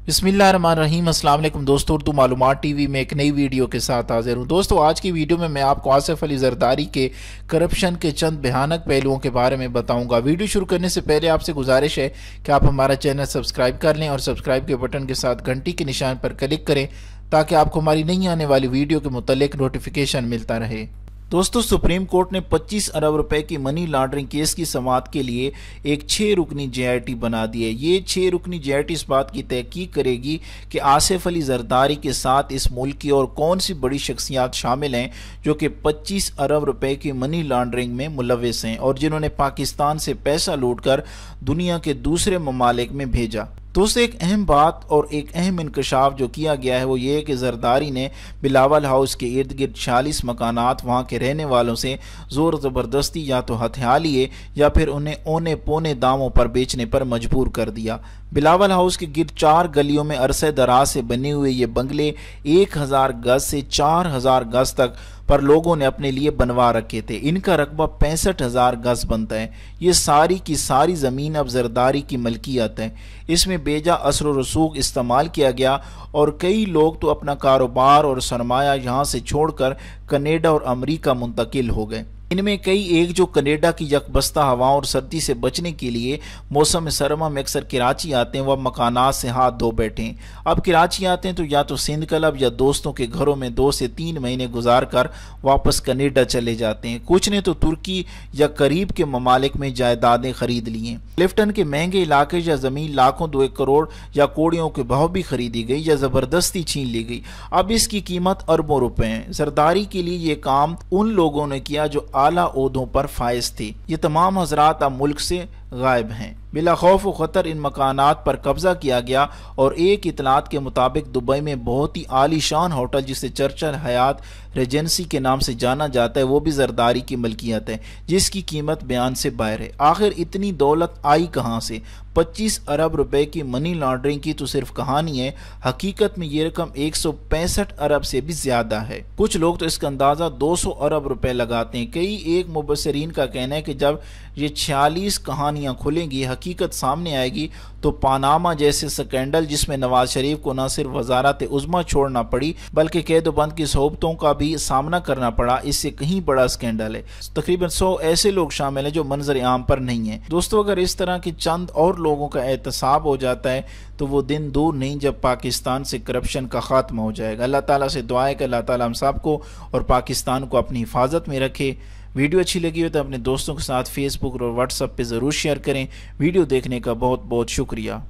बिस्मिल्लाहिर्रहमानिर्रहीम। अस्सलाम वालेकुम दोस्तों, उर्दू मालूमात टीवी में एक नई वीडियो के साथ हाजिर हूँ। दोस्तों, आज की वीडियो में मैं आपको आसिफ अली जरदारी के करप्शन के चंद भयानक पहलुओं के बारे में बताऊंगा। वीडियो शुरू करने से पहले आपसे गुजारिश है कि आप हमारा चैनल सब्सक्राइब कर लें और सब्सक्राइब के बटन के साथ घंटी के निशान पर क्लिक करें ताकि आपको हमारी नई आने वाली वीडियो के मुतालिक नोटिफिकेशन मिलता रहे। दोस्तों, सुप्रीम कोर्ट ने 25 अरब रुपए की मनी लॉन्ड्रिंग केस की समाअत के लिए एक 6 रुकनी JIT बना दी है। ये 6 रुकनी JIT इस बात की तहकीक करेगी कि आसिफ अली जरदारी के साथ इस मुल्क की और कौन सी बड़ी शख्सियात शामिल हैं जो कि 25 अरब रुपए की मनी लॉन्ड्रिंग में मुलव्विस हैं और जिन्होंने पाकिस्तान से पैसा लूटकर दुनिया के दूसरे ममालिक में भेजा। दोस्तों, एक अहम बात और एक अहम इंकशाफ जो किया गया है वो ये है कि जरदारी ने बिलावल हाउस के इर्द गिर्द 46 मकानात वहाँ के रहने वालों से ज़ोर ज़बरदस्ती या तो हथिया लिए या फिर उन्हें औने पौने दामों पर बेचने पर मजबूर कर दिया। बिलावल हाउस के गिर्द 4 गलियों में अरसे दराज से बने हुए ये बंगले 1000 गज से 4000 गज तक पर लोगों ने अपने लिए बनवा रखे थे। इनका रकबा 65,000 गज बनता है। ये सारी की सारी ज़मीन अब जरदारी की मलकियत है। इसमें बेजा असर व रसूख इस्तेमाल किया गया और कई लोग तो अपना कारोबार और सरमाया यहाँ से छोड़कर कनाडा और अमेरिका मुंतकिल हो गए। इनमें कई एक जो कनाडा की यकबस्ता हवाओं और सर्दी से बचने के लिए मौसम सरमा में अक्सर कराची आते हैं, वह मकानात से हाथ धो बैठे। अब कराची आते हैं तो या तो सिंध क्लब या दोस्तों के घरों में 2 से 3 महीने गुजार कर वापस कनाडा चले जाते हैं। कुछ ने तो तुर्की या करीब के ममालिक में जायदादें खरीद ली हैं। क्लिफ्टन के महंगे इलाके या ज़मीन लाखों 2 करोड़ या कोड़ियों के भाव भी खरीदी गई या ज़बरदस्ती छीन ली गई। अब इसकी कीमत अरबों रुपए है। जरदारी के लिए ये काम उन लोगों ने किया जो आला ओहदों पर फायज थे। ये तमाम हजरात अब मुल्क से गायब हैं। बिला खौफ व खतर इन मकानात पर कब्जा किया गया और एक इतलात के मुताबिक दुबई में बहुत ही आलीशान होटल जिसे चर्चल हयात रेजेंसी के नाम से जाना जाता है वो भी जरदारी की मलकियत है, जिसकी कीमत बयान से बाहर है। आखिर इतनी दौलत आई कहाँ से? 25 अरब रुपए की मनी लॉन्ड्रिंग की तो सिर्फ कहानी है, हकीकत में ये रकम 165 अरब से भी ज्यादा है। कुछ लोग तो इसका अंदाजा 200 अरब रुपए लगाते हैं। कई एक मुबसरीन का कहना है कि जब ये 46 कहानियां खुलेंगी, हकीकत सामने आएगी तो पानामा जैसे स्कैंडल जिसमें नवाज शरीफ को न सिर्फ वजारत उज़्मा छोड़ना पड़ी बल्कि कैदोबंद की सोबतों का भी सामना करना पड़ा, इससे कहीं बड़ा स्कैंडल है। तकरीबन 100 ऐसे लोग शामिल हैं जो मंजर आम पर नहीं है। दोस्तों, अगर इस तरह के चंद और लोगों का एहतसाब हो जाता है तो वो दिन दूर नहीं जब पाकिस्तान से करप्शन का खात्मा हो जाएगा। अल्लाह ताला से दुआ है कि अल्लाह ताला हम सब को और पाकिस्तान को अपनी हिफाजत में रखे। वीडियो अच्छी लगी हो तो अपने दोस्तों के साथ फेसबुक और व्हाट्सएप पे ज़रूर शेयर करें। वीडियो देखने का बहुत बहुत शुक्रिया।